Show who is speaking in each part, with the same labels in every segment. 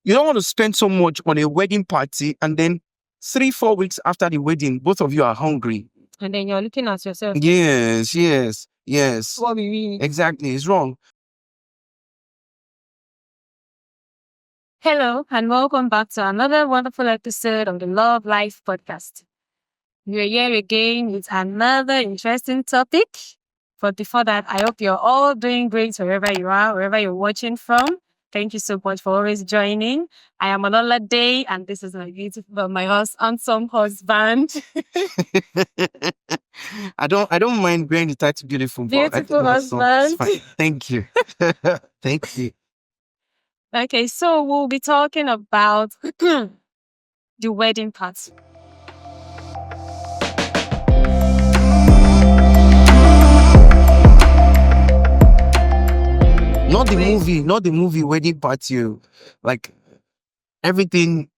Speaker 1: You don't want to spend so much on a wedding party and then 3-4 weeks after the wedding, both of you are hungry.
Speaker 2: And then you're looking at yourself.
Speaker 1: Yes.
Speaker 2: What we mean.
Speaker 1: Exactly. It's wrong.
Speaker 2: Hello, and welcome back to another wonderful episode of the Love Life podcast. We're here again with another interesting topic. But before that, I hope you're all doing great wherever you are, wherever you're watching from. Thank you so much for always joining. I am Day, and this is my handsome husband.
Speaker 1: I don't mind wearing the title beautiful, but I think
Speaker 2: Beautiful
Speaker 1: my song is
Speaker 2: husband.
Speaker 1: fine. Thank you. Thank you.
Speaker 2: Okay, so we'll be talking about the wedding party.
Speaker 1: Not the movie Wedding Party. Like everything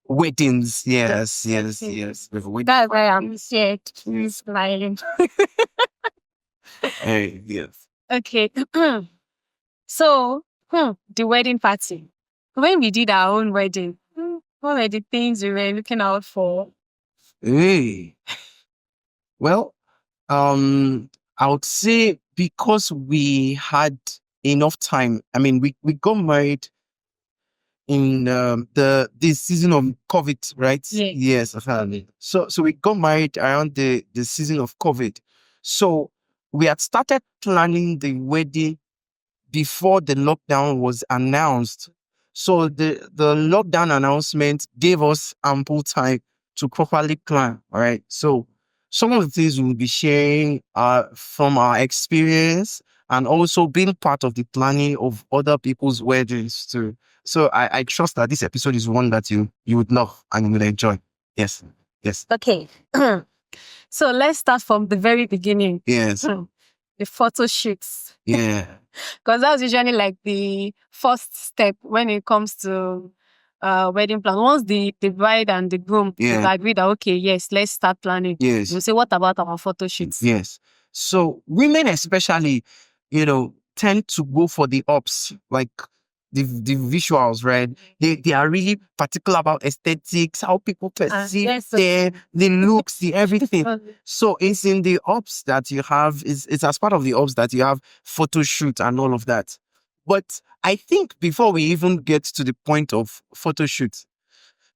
Speaker 1: weddings. Yes. With wedding
Speaker 2: That's why I'm
Speaker 1: parties.
Speaker 2: scared. He's smiling.
Speaker 1: Hey, yes.
Speaker 2: Okay. So, the wedding party. When we did our own wedding, what were the things we were looking out for?
Speaker 1: Hey. Well, I would say because we had enough time. I mean, we got married in this season of COVID, right?
Speaker 2: Yes.
Speaker 1: Yes, apparently. So we got married around the season of COVID. So we had started planning the wedding before the lockdown was announced. So the lockdown announcement gave us ample time to properly plan. All right. So some of the things we'll be sharing are from our experience and also being part of the planning of other people's weddings too. So I trust that this episode is one that you would love and you will enjoy. Yes.
Speaker 2: Okay. So let's start from the very beginning.
Speaker 1: Yes.
Speaker 2: The photo shoots.
Speaker 1: Yeah.
Speaker 2: Because that's usually like the first step when it comes to wedding plan. Once the bride and the groom have agreed that, okay, yes, let's start planning.
Speaker 1: Yes.
Speaker 2: You say, what about our photo shoots?
Speaker 1: Yes. So women especially, tend to go for the ups, like the visuals, right? They are really particular about aesthetics, how people perceive
Speaker 2: yes.
Speaker 1: the looks, the everything. So it's in the ups that you have, it's as part of the ups that you have photo shoot and all of that. But I think before we even get to the point of photo shoot,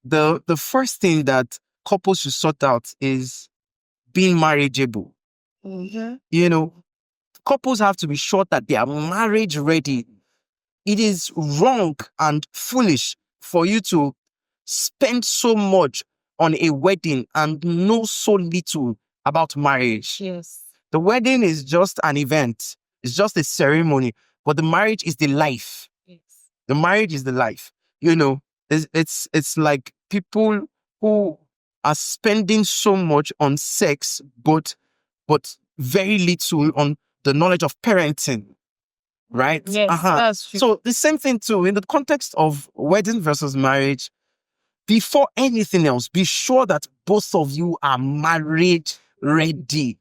Speaker 1: the first thing that couples should sort out is being marriageable. Couples have to be sure that they are marriage ready. It is wrong and foolish for you to spend so much on a wedding and know so little about marriage.
Speaker 2: Yes.
Speaker 1: The wedding is just an event. It's just a ceremony, but the marriage is the life.
Speaker 2: Yes.
Speaker 1: The marriage is the life. It's like people who are spending so much on sex, but very little on the knowledge of parenting, right?
Speaker 2: Yes, that's true.
Speaker 1: So the same thing too, in the context of wedding versus marriage, before anything else, be sure that both of you are marriage ready.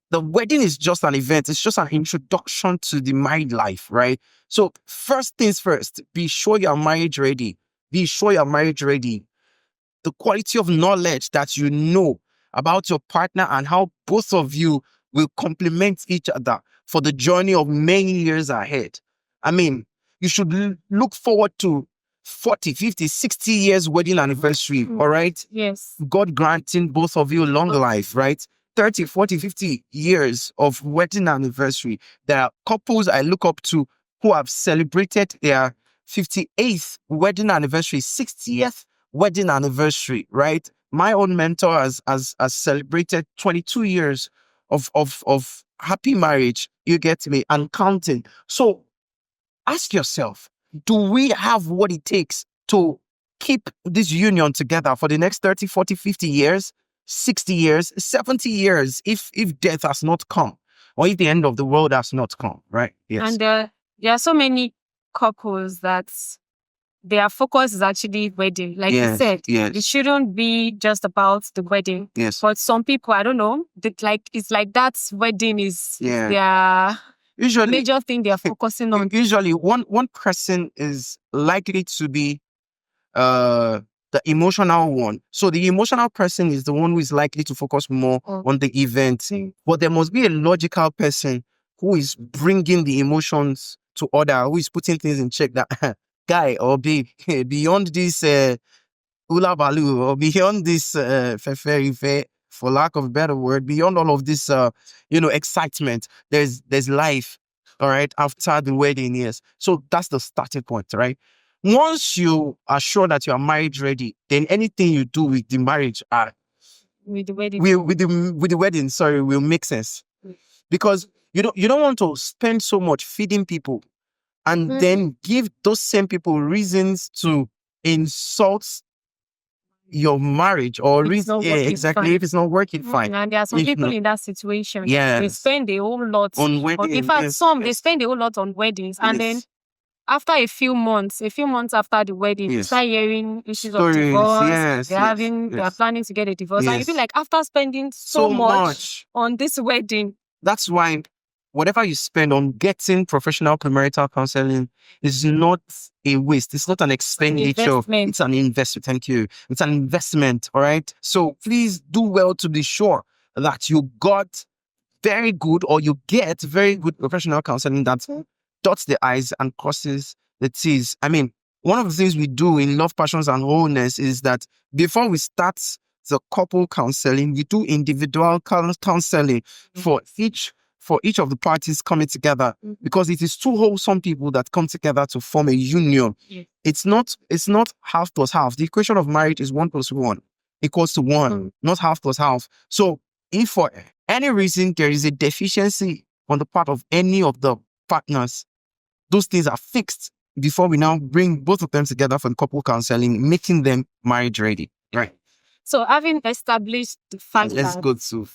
Speaker 1: The wedding is just an event. It's just an introduction to the married life, right? So first things first, be sure you're marriage ready. Be sure you're marriage ready. The quality of knowledge that you know about your partner and how both of you will complement each other for the journey of many years ahead. I mean, you should look forward to 40, 50, 60 years wedding anniversary, all right?
Speaker 2: Yes.
Speaker 1: God granting both of you long life, right? 30, 40, 50 years of wedding anniversary. There are couples I look up to who have celebrated their 58th wedding anniversary, 60th wedding anniversary, right? My own mentor has celebrated 22 years of happy marriage, you get me, and counting. So ask yourself, do we have what it takes to keep this union together for the next 30, 40, 50 years, 60 years, 70 years, if death has not come, or if the end of the world has not come, right? Yes.
Speaker 2: And there are so many couples that their focus is actually wedding. Like you said, it shouldn't be just about the wedding.
Speaker 1: Yes.
Speaker 2: But some people, I don't know, it's like that wedding is their major thing they're focusing on.
Speaker 1: Usually one person is likely to be uh the emotional one. So the emotional person is the one who is likely to focus more on the event. But there must be a logical person who is bringing the emotions to order, who is putting things in check that guy or babe, beyond this hula baloo or beyond this fefe, for lack of a better word, beyond all of this excitement, there's life, all right, after the wedding. Yes, so that's the starting point, right? Once you are sure that you are marriage ready, then anything you do with the marriage
Speaker 2: with the wedding.
Speaker 1: with the wedding, sorry, will make sense. Because you don't want to spend so much feeding people and then give those same people reasons to insult your marriage or
Speaker 2: If it's not
Speaker 1: yeah,
Speaker 2: working
Speaker 1: exactly,
Speaker 2: fine.
Speaker 1: if it's not working fine.
Speaker 2: And there are some
Speaker 1: If
Speaker 2: people
Speaker 1: not-
Speaker 2: in that situation. They
Speaker 1: Yes.
Speaker 2: spend a whole lot
Speaker 1: On
Speaker 2: in
Speaker 1: wedding,
Speaker 2: fact,
Speaker 1: yes,
Speaker 2: some they
Speaker 1: yes,
Speaker 2: spend a whole lot on weddings, and then
Speaker 1: yes,
Speaker 2: after a few months after the wedding, you
Speaker 1: yes.
Speaker 2: start hearing issues of
Speaker 1: Stories,
Speaker 2: divorce.
Speaker 1: yes,
Speaker 2: They're
Speaker 1: yes,
Speaker 2: having, they are
Speaker 1: yes.
Speaker 2: planning to get a divorce, and you feel
Speaker 1: Yes.
Speaker 2: like after spending so
Speaker 1: So
Speaker 2: much
Speaker 1: much.
Speaker 2: on this wedding,
Speaker 1: That's why whatever you spend on getting professional premarital counseling is not a waste. It's not an expenditure.
Speaker 2: investment.
Speaker 1: It's an investment. Thank you. It's an investment. All right. So please do well to be sure that you got very good or you get very good professional counseling that dots the I's and crosses the T's. I mean, one of the things we do in Love, Passions, and Wholeness is that before we start the couple counseling, we do individual counseling for each of the parties coming together, because it is two wholesome people that come together to form a union.
Speaker 2: Yes.
Speaker 1: It's not half plus half. The equation of marriage is 1 + 1 equals to 1, not half plus half. So if for any reason there is a deficiency on the part of any of the partners, those things are fixed before we now bring both of them together for couple counseling, making them marriage ready. Right.
Speaker 2: So having established the fact
Speaker 1: Let's
Speaker 2: that
Speaker 1: go to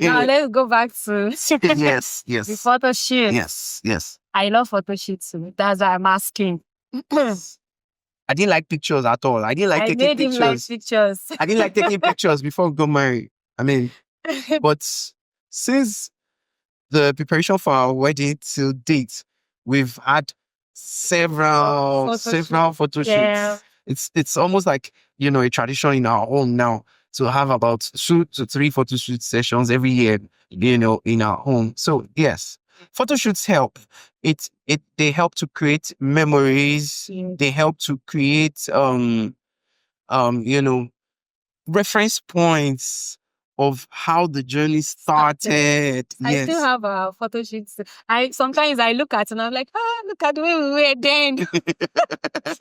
Speaker 2: now let's go back to
Speaker 1: yes,
Speaker 2: the
Speaker 1: yes,
Speaker 2: photo shoot.
Speaker 1: yes, yes.
Speaker 2: I love photo shoots too. That's why I'm asking.
Speaker 1: I didn't like pictures at all. I didn't like
Speaker 2: I
Speaker 1: taking
Speaker 2: made him like
Speaker 1: pictures.
Speaker 2: pictures.
Speaker 1: I didn't like taking pictures before we got married. I mean, but since the preparation for our wedding till date, we've had several photo shoots.
Speaker 2: Yeah.
Speaker 1: It's almost like a tradition in our home now to have about 2 to 3 photo shoot sessions every year, in our home. So yes, photo shoots help. They help to create memories. They help to create reference points of how the journey started.
Speaker 2: I still
Speaker 1: Yes.
Speaker 2: have photo shoots. Sometimes I look at and I'm like, look at the way we were then.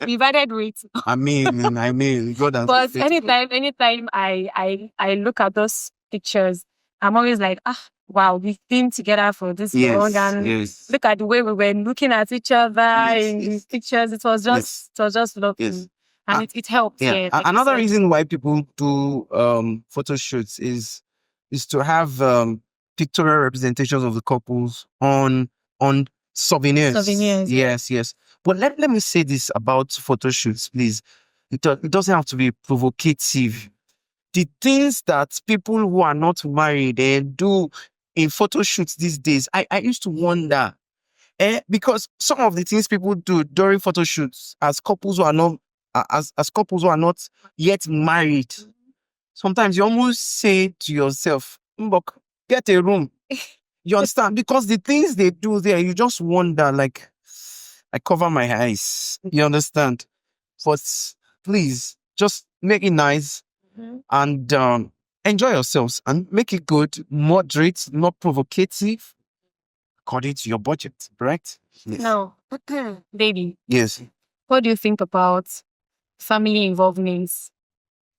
Speaker 2: We've added weight.
Speaker 1: I mean, God has
Speaker 2: But
Speaker 1: been faithful.
Speaker 2: anytime I look at those pictures, I'm always like, wow, we've been together for this long,
Speaker 1: Yes,
Speaker 2: and
Speaker 1: yes,
Speaker 2: look at the way we were looking at each other in
Speaker 1: yes,
Speaker 2: these pictures. It was
Speaker 1: yes,
Speaker 2: just lovely.
Speaker 1: yes.
Speaker 2: And
Speaker 1: Ah,
Speaker 2: it helped.
Speaker 1: yeah.
Speaker 2: Yeah. Like you
Speaker 1: Another
Speaker 2: said.
Speaker 1: reason why people do photo shoots is to have pictorial representations of the couples on souvenirs.
Speaker 2: Souvenirs, yeah.
Speaker 1: Yes, yes. But let me say this about photo shoots, please. It doesn't have to be provocative. The things that people who are not married do in photo shoots these days, I used to wonder. Because some of the things people do during photo shoots as couples who are not as couples who are not yet married, sometimes you almost say to yourself, "Mbok, get a room." You understand? Because the things they do there, you just wonder, like, I cover my eyes. You understand? But please, just make it nice and enjoy yourselves and make it good, moderate, not provocative, according to your budget, right? Yes.
Speaker 2: Now, baby,
Speaker 1: Yes.
Speaker 2: what do you think about family involvement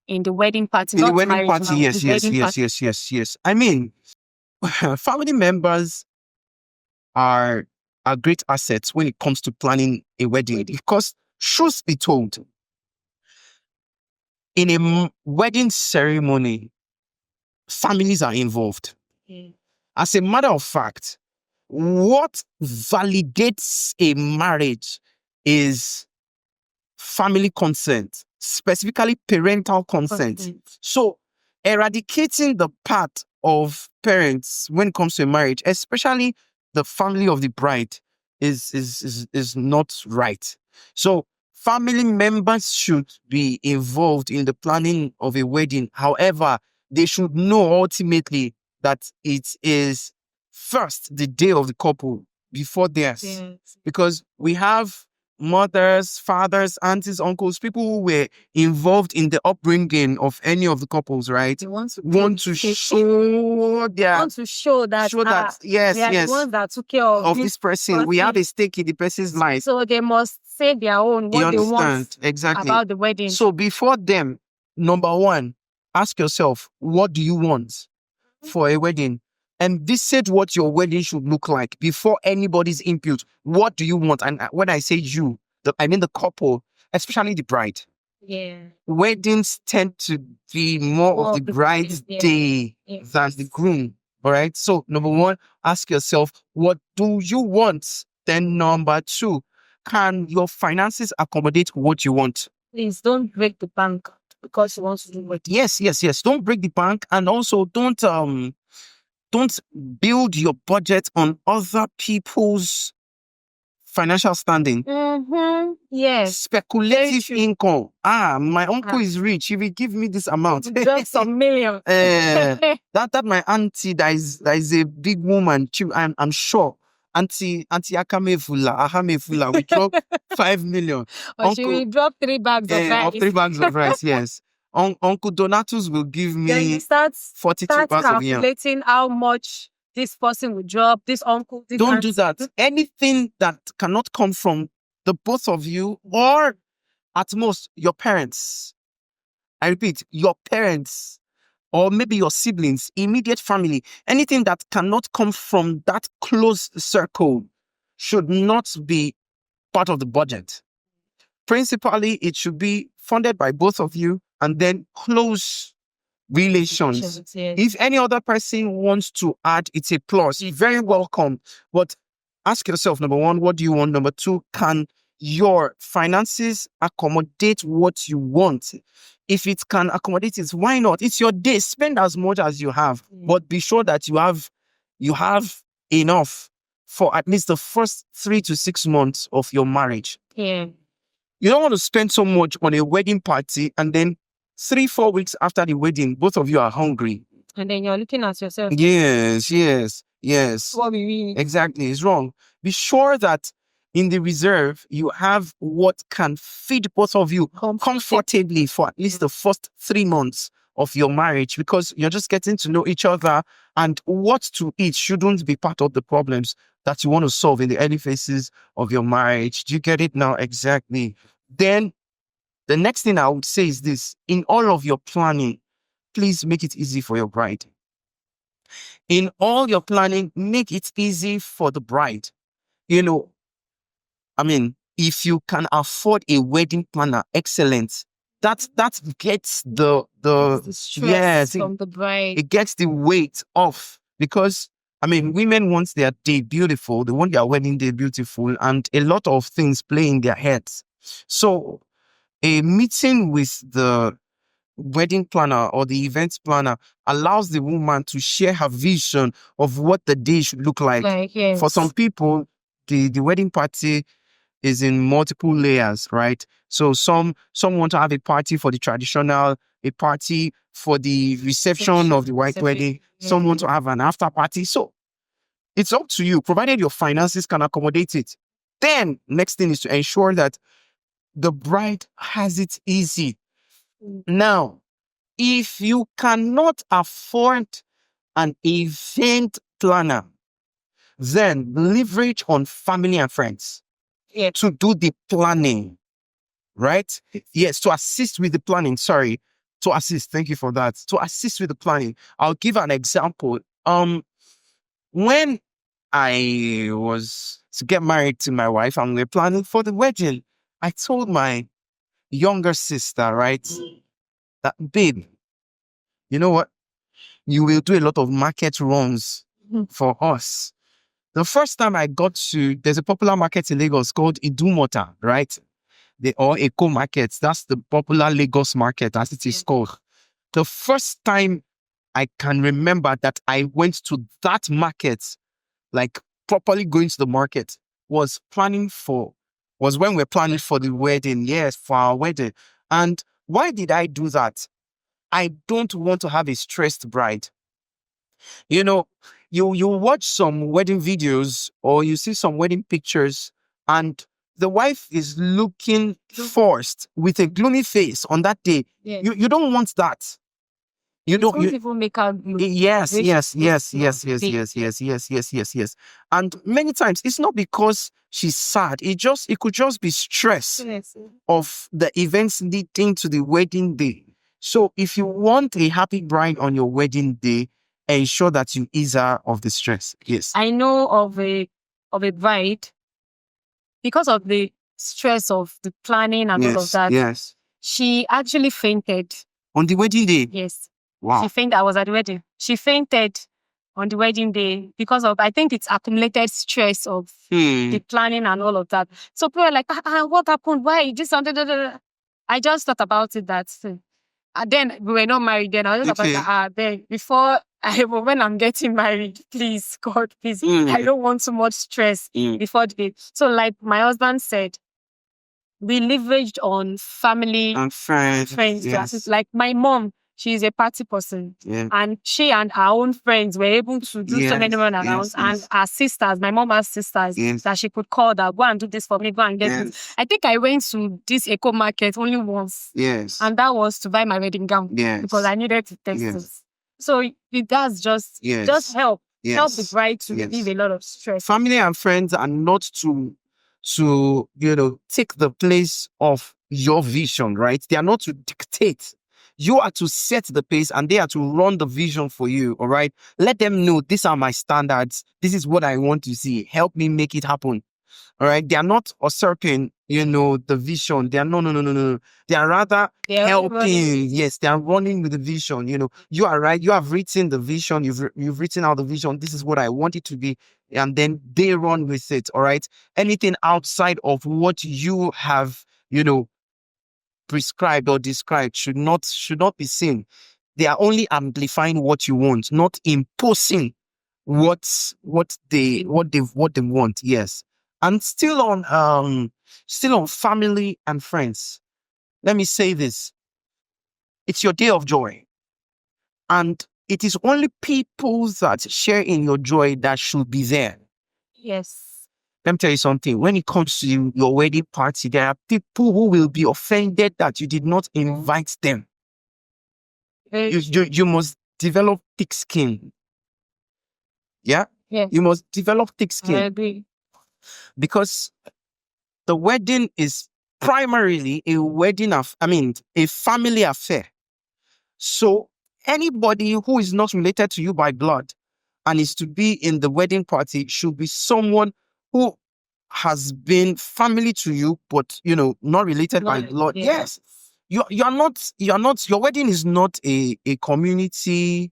Speaker 2: in the wedding party?
Speaker 1: In the
Speaker 2: Not
Speaker 1: wedding
Speaker 2: marriage
Speaker 1: party,
Speaker 2: now,
Speaker 1: yes,
Speaker 2: the
Speaker 1: yes,
Speaker 2: wedding
Speaker 1: yes,
Speaker 2: party.
Speaker 1: yes, yes, yes. I mean, family members are great assets when it comes to planning a wedding, because truth be told, in a wedding ceremony, families are involved. As a matter of fact, what validates a marriage is family consent, specifically parental consent. So, eradicating the part of parents when it comes to a marriage, especially the family of the bride, is not right. So, family members should be involved in the planning of a wedding. However, they should know ultimately that it is first the day of the couple before theirs.
Speaker 2: Yes.
Speaker 1: Because we have mothers, fathers, aunties, uncles, people who were involved in the upbringing of any of the couples, right?
Speaker 2: They want to
Speaker 1: Show their
Speaker 2: want to show that
Speaker 1: yes,
Speaker 2: they are the ones that took care of
Speaker 1: this person. We have a stake in the person's life.
Speaker 2: So they must say their own what they want
Speaker 1: exactly
Speaker 2: about the wedding.
Speaker 1: So before them, number one, ask yourself, what do you want for a wedding? Envisage what your wedding should look like before anybody's input. What do you want? And when I say you, I mean the couple, especially the bride.
Speaker 2: Yeah.
Speaker 1: Weddings tend to be more of the bride's day than the groom. All right. So number one, ask yourself, what do you want? Then number two, can your finances accommodate what you want?
Speaker 2: Please don't break the bank because you want to do it.
Speaker 1: Yes. Don't break the bank, and also don't build your budget on other people's financial standing.
Speaker 2: Mm-hmm. Yes.
Speaker 1: Speculative income. My uncle is rich. He will give me this amount.
Speaker 2: Just some million.
Speaker 1: That my auntie that is a big woman. I'm sure. Auntie Ahamefula will drop 5 million.
Speaker 2: Or she will drop 3 bags of rice.
Speaker 1: 3 bags of rice, yes. Uncle Donatus will give me
Speaker 2: then you start
Speaker 1: 42 bags of yam.
Speaker 2: calculating how much this person will drop, this uncle.
Speaker 1: Don't do that. Anything that cannot come from the both of you, or at most your parents. I repeat, your parents, or maybe your siblings, immediate family, anything that cannot come from that close circle should not be part of the budget. Principally, it should be funded by both of you, and then close relations.
Speaker 2: Yes.
Speaker 1: If any other person wants to add, it's a plus. Very welcome. But ask yourself, number one, what do you want? Number two, can your finances accommodate what you want? If it can accommodate it, why not? It's your day. Spend as much as you have, but be sure that you have enough for at least the first 3 to 6 months of your marriage.
Speaker 2: Yeah.
Speaker 1: You don't want to spend so much on a wedding party and then 3-4 weeks after the wedding, both of you are hungry.
Speaker 2: And then you're looking at yourself.
Speaker 1: Yes.
Speaker 2: What we mean.
Speaker 1: Exactly. It's wrong. Be sure that in the reserve, you have what can feed both of you comfortably for at least the first 3 months of your marriage, because you're just getting to know each other, and what to eat shouldn't be part of the problems that you want to solve in the early phases of your marriage. Do you get it now? Exactly. Then the next thing I would say is this: in all of your planning, please make it easy for your bride. In all your planning, make it easy for the bride. If you can afford a wedding planner, excellent. That gets the
Speaker 2: stress from the bride.
Speaker 1: It gets the weight off, because women want their day beautiful. They want their wedding day beautiful, and a lot of things play in their heads. So a meeting with the wedding planner or the event planner allows the woman to share her vision of what the day should look like.
Speaker 2: Yes.
Speaker 1: For some people, the wedding party is in multiple layers, right? So some want to have a party for the traditional, a party for the reception of the white wedding. Yeah. Some want to have an after party. So it's up to you, provided your finances can accommodate it. Then next thing is to ensure that the bride has it easy. Now, if you cannot afford an event planner, then leverage on family and friends to do the planning, right? Yes, to assist with the planning. Sorry, to assist. Thank you for that. To assist with the planning. I'll give an example. When I was to get married to my wife and we were planning for the wedding, I told my younger sister, right, that, babe, you know what? You will do a lot of market runs for us. The first time I got to, there's a popular market in Lagos called Idumota, right? Or Eco Market. That's the popular Lagos market, as it is called. The first time I can remember that I went to that market, like properly going to the market, was planning for was when we're planning for the wedding. Yes, for our wedding. And why did I do that? I don't want to have a stressed bride. You know, you watch some wedding videos or you see some wedding pictures, and the wife is looking forced with a gloomy face on that day.
Speaker 2: Yes.
Speaker 1: You don't want that. You
Speaker 2: It
Speaker 1: don't.
Speaker 2: won't
Speaker 1: You,
Speaker 2: even make her look.
Speaker 1: yes,
Speaker 2: Which
Speaker 1: yes,
Speaker 2: is
Speaker 1: yes,
Speaker 2: not
Speaker 1: yes, yes,
Speaker 2: big.
Speaker 1: yes, yes, yes, yes, yes, yes. And many times it's not because she's sad. It could just be stress
Speaker 2: Yes.
Speaker 1: of the events leading to the wedding day. So if you want a happy bride on your wedding day, ensure that you ease her of the stress. Yes.
Speaker 2: I know of a bride, because of the stress of the planning and all of
Speaker 1: Yes.
Speaker 2: that,
Speaker 1: Yes.
Speaker 2: she actually fainted.
Speaker 1: On the wedding day.
Speaker 2: Yes.
Speaker 1: Wow.
Speaker 2: She fainted. I was at the wedding. She fainted on the wedding day because of, I think it's accumulated stress of the planning and all of that. So people are like, what happened? Why? This and that. I just thought about it that then we were not married then. I was just
Speaker 1: Okay.
Speaker 2: about then before when I'm getting married, please, God, please, I don't want too much stress before the day. So like my husband said, we leveraged on family
Speaker 1: And friends.
Speaker 2: to
Speaker 1: Yes.
Speaker 2: assist. Like my mom, she's a party person.
Speaker 1: Yeah.
Speaker 2: And she and her own friends were able to do so many
Speaker 1: Yes,
Speaker 2: runarounds.
Speaker 1: yes,
Speaker 2: And
Speaker 1: yes.
Speaker 2: her sisters, my mom has sisters
Speaker 1: Yes.
Speaker 2: that she could call that, go and do this for me, go and get it.
Speaker 1: Yes.
Speaker 2: I think I went to this eco market only once.
Speaker 1: Yes.
Speaker 2: And that was to buy my wedding gown.
Speaker 1: Yes.
Speaker 2: Because I needed to test
Speaker 1: Yes.
Speaker 2: it. So it does just
Speaker 1: Yes.
Speaker 2: help.
Speaker 1: Yes.
Speaker 2: Help the bride to
Speaker 1: Yes.
Speaker 2: relieve a lot of stress.
Speaker 1: Family and friends are not to take the place of your vision, right? They are not to dictate. You are to set the pace and they are to run the vision for you, all right? Let them know these are my standards. This is what I want to see. Help me make it happen. All right. They are not usurping, the vision. They are no. They are rather helping. Yes, they are running with the vision. You are right. You have written the vision. You've written out the vision. This is what I want it to be. And then they run with it. All right. Anything outside of what you have, prescribed or described should not be seen. They are only amplifying what you want, not imposing what they want. Yes. And still on family and friends. Let me say this. It's your day of joy. And it is only people that share in your joy that should be there.
Speaker 2: Yes.
Speaker 1: Let me tell you something. When it comes to your wedding party, there are people who will be offended that you did not invite them. You must develop thick skin. Yeah?
Speaker 2: Yes.
Speaker 1: You must develop thick skin.
Speaker 2: I agree.
Speaker 1: Because the wedding is primarily a family affair. So anybody who is not related to you by blood and is to be in the wedding party should be someone who has been family to you, but not related by blood. Yes. You're not, your wedding is not a community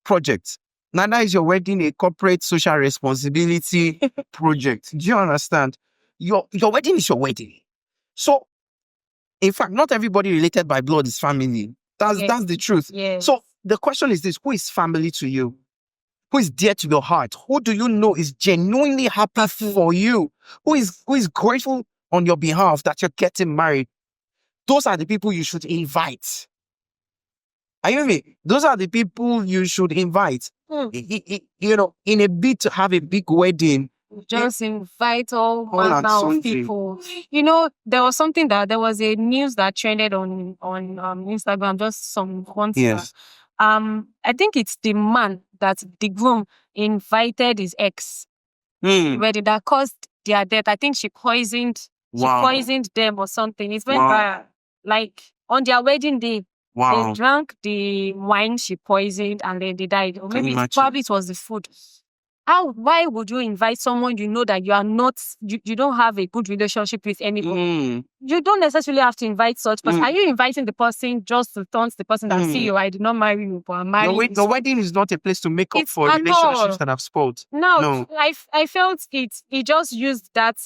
Speaker 1: project. Neither is your wedding a corporate social responsibility project. Do you understand? Your wedding is your wedding. So, in fact, not everybody related by blood is family. That's the truth.
Speaker 2: Yes.
Speaker 1: So the question is this: who is family to you? Who is dear to your heart? Who do you know is genuinely happy for you? Who is grateful on your behalf that you're getting married? Those are the people you should invite. Are you with me? Those are the people you should invite. In a bid to have a big wedding,
Speaker 2: just invite all
Speaker 1: and
Speaker 2: manner of
Speaker 1: sundry.
Speaker 2: people. There was a news that trended on Instagram just some months back.
Speaker 1: Yes.
Speaker 2: I think it's the man that the groom invited his ex wedding that caused their death. I think she poisoned them or something. It's went viral. Like on their wedding day, they drank the wine she poisoned and then they died. Or maybe probably it was the food. Why would you invite someone you know that you are not, you don't have a good relationship with anybody? You don't necessarily have to invite such person. Are you inviting the person just to taunt the person that, see you, I did not marry you, but I'm married?
Speaker 1: The wedding is not a place to make up for relationships that have spoiled.
Speaker 2: No. I felt he just used that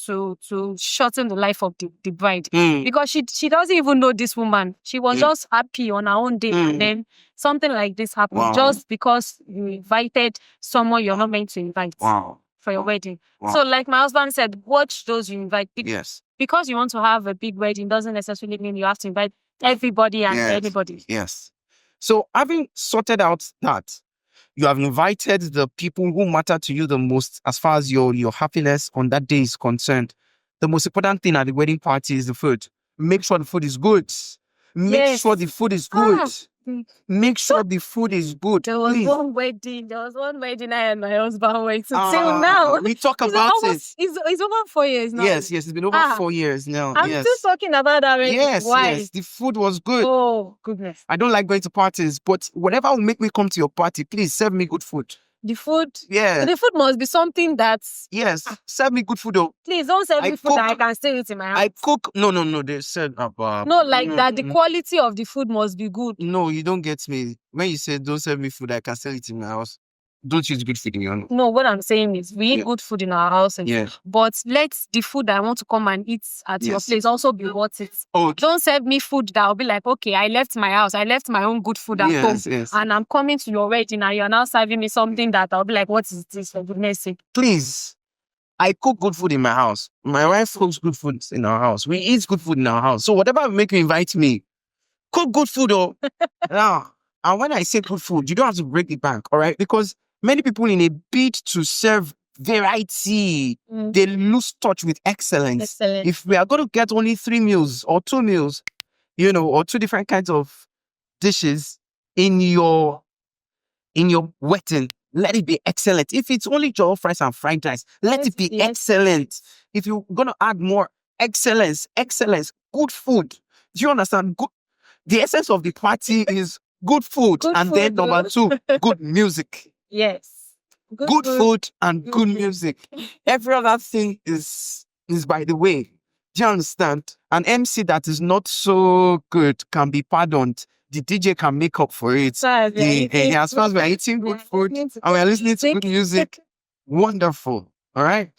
Speaker 2: to shorten the life of the bride. Because she doesn't even know this woman. She was just happy on her own day and then something like this happened just because you invited someone you're not meant to invite.
Speaker 1: Wow.
Speaker 2: for your wedding.
Speaker 1: Wow.
Speaker 2: So like my husband said, watch those you invite.
Speaker 1: Yes.
Speaker 2: Because you want to have a big wedding doesn't necessarily mean you have to invite everybody and
Speaker 1: Yes.
Speaker 2: anybody.
Speaker 1: Yes. So having sorted out that, you have invited the people who matter to you the most as far as your happiness on that day is concerned. The most important thing at the wedding party is the food. Make sure the food is good. Make
Speaker 2: Yes.
Speaker 1: sure the food is good.
Speaker 2: Ah.
Speaker 1: Make sure the food is good.
Speaker 2: There was
Speaker 1: Please.
Speaker 2: one wedding I and my husband went to till now.
Speaker 1: We talk
Speaker 2: It's
Speaker 1: about
Speaker 2: almost,
Speaker 1: it.
Speaker 2: It's over 4 years now.
Speaker 1: Yes, it's been over 4 years now.
Speaker 2: I'm
Speaker 1: yes.
Speaker 2: still talking about that wedding.
Speaker 1: Yes,
Speaker 2: Why?
Speaker 1: yes. The food was good.
Speaker 2: Oh, goodness.
Speaker 1: I don't like going to parties, but whatever will make me come to your party, please serve me good food.
Speaker 2: The food?
Speaker 1: Yeah.
Speaker 2: The food must be something that's...
Speaker 1: Yes, serve me good food though.
Speaker 2: Please don't serve me food that I can still eat in my house.
Speaker 1: I cook. No. They said about.
Speaker 2: No, like that the quality of the food must be good.
Speaker 1: No, you don't get me. When you say don't serve me food, I can still eat in my house. Don't use good food in your house.
Speaker 2: No, what I'm saying is we eat good food in our house. But let the food that I want to come and eat at your place also be worth it.
Speaker 1: Okay.
Speaker 2: Don't serve me food that will be like, okay, I left my house. I left my own good food at home.
Speaker 1: Yes.
Speaker 2: And I'm coming to your wedding and you're now serving me something that I'll be like, what is this, for goodness sake?
Speaker 1: Please. I cook good food in my house. My wife cooks good food in our house. We eat good food in our house. So whatever will make you invite me, cook good food though. Now, and when I say good food, you don't have to break the bank, all right? Because many people in a bid to serve variety, they lose touch with excellence. If we are going to get only 3 meals or 2 meals, or 2 different kinds of dishes in your wedding, let it be excellent. If it's only jollof rice and fried rice, let it be excellent. If you're going to add more, excellence, good food. Do you understand? The essence of the party is good food. Then number 2, good music.
Speaker 2: Yes.
Speaker 1: Good food and good music. Every other thing is by the way. Do you understand? An MC that is not so good can be pardoned. The DJ can make up for it. As far as we're eating good food and we're listening to good music, wonderful. All right?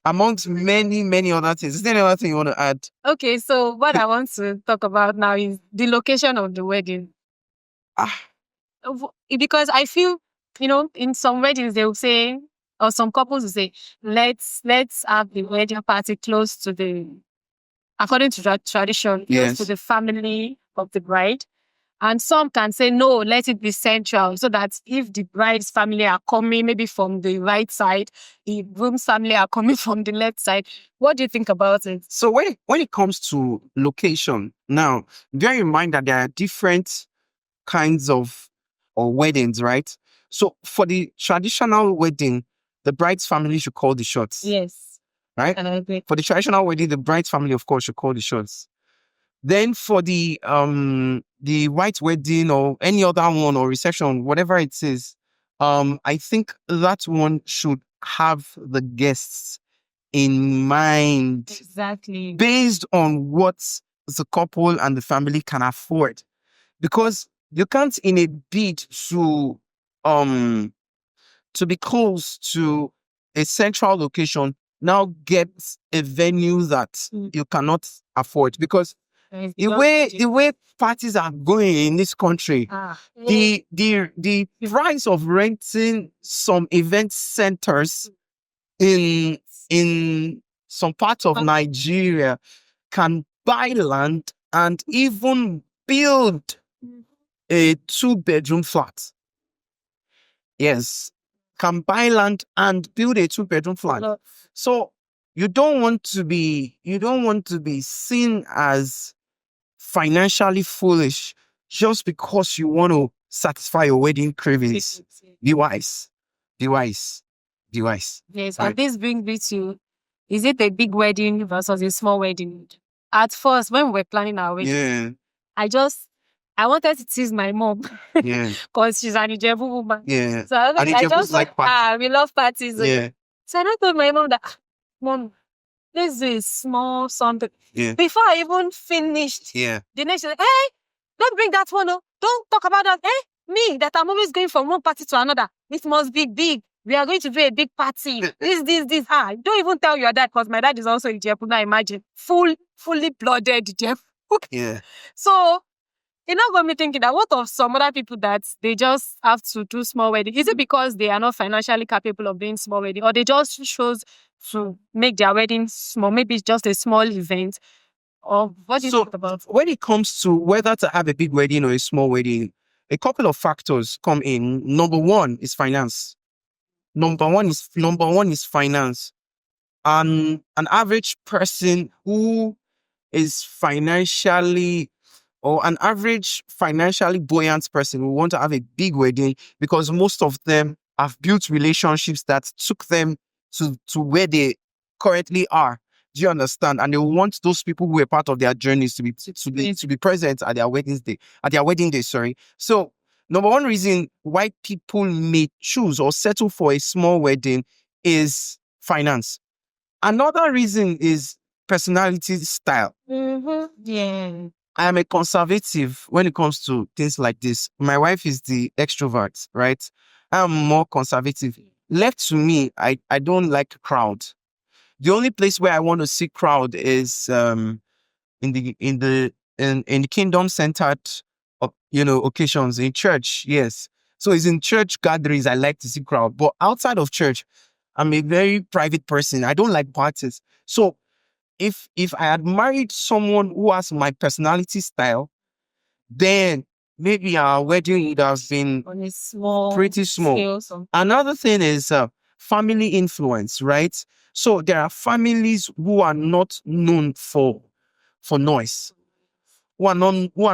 Speaker 1: Amongst many, many other things. Is there any other thing you want to add?
Speaker 2: Okay, so what I want to talk about now is the location of the wedding. Because I feel, in some weddings they will say, or some couples will say, let's have the wedding party close to according to that tradition, close to the family of the bride. And some can say, no, let it be central, so that if the bride's family are coming maybe from the right side, the groom's family are coming from the left side. What do you think about it?
Speaker 1: So when it comes to location, now, bear in mind that there are different kinds of weddings, right? So for the traditional wedding, the bride's family should call the shots.
Speaker 2: Yes.
Speaker 1: Right?
Speaker 2: And I agree.
Speaker 1: For the traditional wedding, the bride's family, of course, should call the shots. Then for the white wedding or any other one or reception, whatever it is, I think that one should have the guests in mind.
Speaker 2: Exactly.
Speaker 1: Based on what the couple and the family can afford. Because you can't, in a bid to be close to a central location, now get a venue that you cannot afford. Because the way parties are going in this country, the price of renting some event centers in some parts of Nigeria can buy land and even build a 2-bedroom flat. Yes, can buy land and build a 2-bedroom flat. So you don't want to be seen as financially foolish just because you want to satisfy your wedding cravings. Be wise. Yes,
Speaker 2: and this brings me to, is it a big wedding versus a small wedding? At first, when we were planning our wedding, I wanted to tease my mom because she's an Ijebu woman.
Speaker 1: Yeah.
Speaker 2: So I just
Speaker 1: like parties.
Speaker 2: We love parties.
Speaker 1: Yeah.
Speaker 2: So I told my mom that, Mom, this is small something.
Speaker 1: Yeah.
Speaker 2: Before I even finished, the next day, hey, don't bring that one. Oh. Don't talk about that. Hey, me, that I'm always going from one party to another. It must be big. We are going to do a big party. This. Don't even tell your dad, because my dad is also in Ijebu. Now imagine, fully blooded Ijebu.
Speaker 1: Yeah.
Speaker 2: So it now got me thinking that what of some other people that they just have to do small wedding? Is it because they are not financially capable of doing small wedding, or they just chose to make their wedding small? Maybe it's just a small event, or what do you
Speaker 1: So
Speaker 2: think about?
Speaker 1: when it comes to whether to have a big wedding or a small wedding, a couple of factors come in. Number one is finance. Number one is finance. An average person who is financially or an average financially buoyant person will want to have a big wedding because most of them have built relationships that took them to where they currently are. Do you understand? And they want those people who were part of their journeys to be present at their wedding day. Sorry. So number one reason why people may choose or settle for a small wedding is finance. Another reason is personality style.
Speaker 2: Yeah.
Speaker 1: I am a conservative when it comes to things like this. My wife is the extrovert, right? I'm more conservative. Left to me, I don't like crowd. The only place where I want to see crowd is in the kingdom centered occasions in church. Yes. So it's in church gatherings I like to see crowd. But outside of church, I'm a very private person. I don't like parties. So if I had married someone who has my personality style, then maybe our wedding would have been
Speaker 2: On a small,
Speaker 1: pretty small.
Speaker 2: scale. So.
Speaker 1: Another thing is family influence, right? So there are families who are not known for noise, who are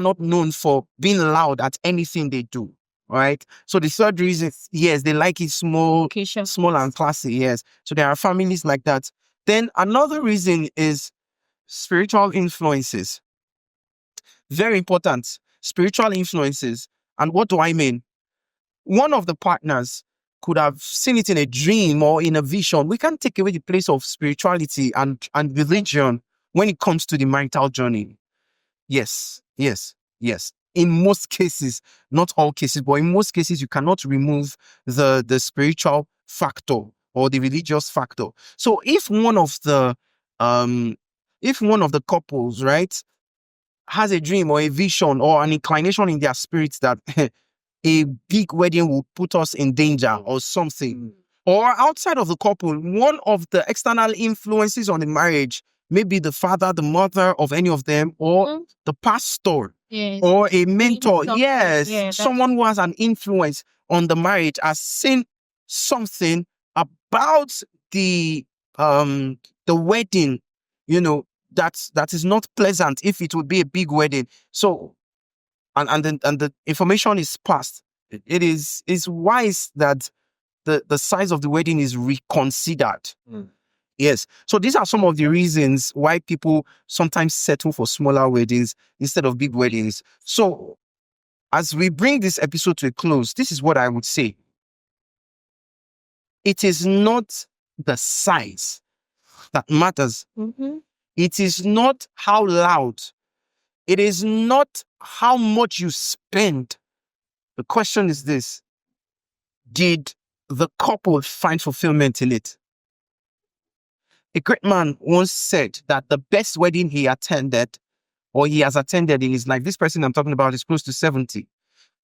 Speaker 1: not known for being loud at anything they do. Right. So the third reason, yes, they like it small,
Speaker 2: Location.
Speaker 1: small and classy. Yes. So there are families like that. Then another reason is spiritual influences. Very important. Spiritual influences. And what do I mean? One of the partners could have seen it in a dream or in a vision. We can't take away the place of spirituality and religion when it comes to the marital journey. Yes, yes, yes. In most cases, not all cases, but in most cases, you cannot remove the spiritual factor or the religious factor. So um if one of the couples, right, has a dream or a vision or an inclination in their spirits that a big wedding will put us in danger or something. Or outside of the couple, one of the external influences on the marriage, maybe the father, the mother of any of them, or the pastor,
Speaker 2: Yes.
Speaker 1: or a mentor.
Speaker 2: Something.
Speaker 1: Yes,
Speaker 2: Yeah,
Speaker 1: someone who has an influence on the marriage has seen something about the wedding, that is not pleasant if it would be a big wedding. So and the information is passed. It's wise that the size of the wedding is reconsidered. Yes. So these are some of the reasons why people sometimes settle for smaller weddings instead of big weddings. So as we bring this episode to a close, this is what I would say. It is not the size that matters. It is not how loud. It is not how much you spend. The question is this: did the couple find fulfillment in it? A great man once said that the best wedding he attended or he has attended in his life, this person I'm talking about is close to 70.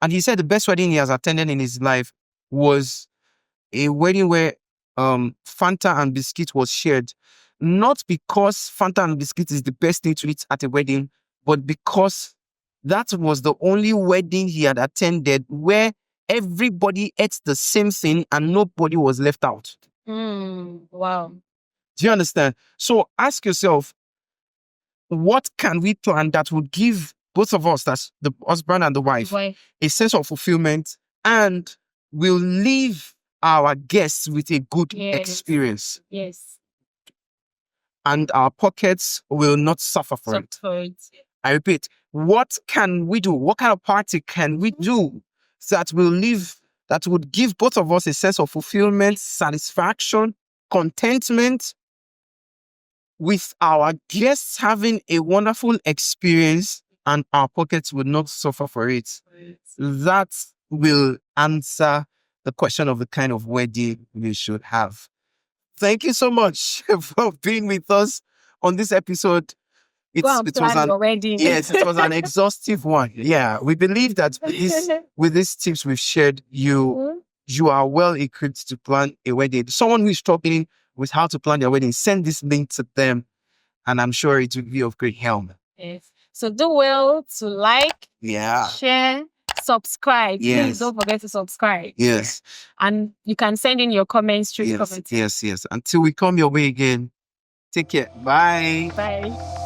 Speaker 1: And he said the best wedding he has attended in his life was a wedding where Fanta and biscuit was shared. Not because Fanta and biscuit is the best thing to eat at a wedding, but because that was the only wedding he had attended where everybody ate the same thing and nobody was left out.
Speaker 2: Wow.
Speaker 1: Do you understand? So ask yourself, what can we plan that would give both of us, that's the husband and the wife, a sense of fulfillment and will leave our guests with a good experience?
Speaker 2: Yes.
Speaker 1: And our pockets will not suffer for it. I repeat, what can we do? What kind of party can we do that would give both of us a sense of fulfillment, satisfaction, contentment, with our guests having a wonderful experience and our pockets would not suffer for it? That will answer the question of the kind of wedding we should have. Thank you so much for being with us on this episode.
Speaker 2: Go and
Speaker 1: it was
Speaker 2: plan
Speaker 1: an
Speaker 2: your wedding.
Speaker 1: yes, it was an exhaustive one. Yeah, we believe that with these tips we've shared, you are well equipped to plan a wedding. Someone who is struggling with how to plan their wedding, send this link to them, and I'm sure it will be of great help.
Speaker 2: Yes. So do well to like,
Speaker 1: Yeah.
Speaker 2: share, subscribe.
Speaker 1: Yes.
Speaker 2: Please don't forget to subscribe.
Speaker 1: Yes.
Speaker 2: And you can send in your comments through the comments.
Speaker 1: Yes. Until we come your way again, take care. Bye.
Speaker 2: Bye.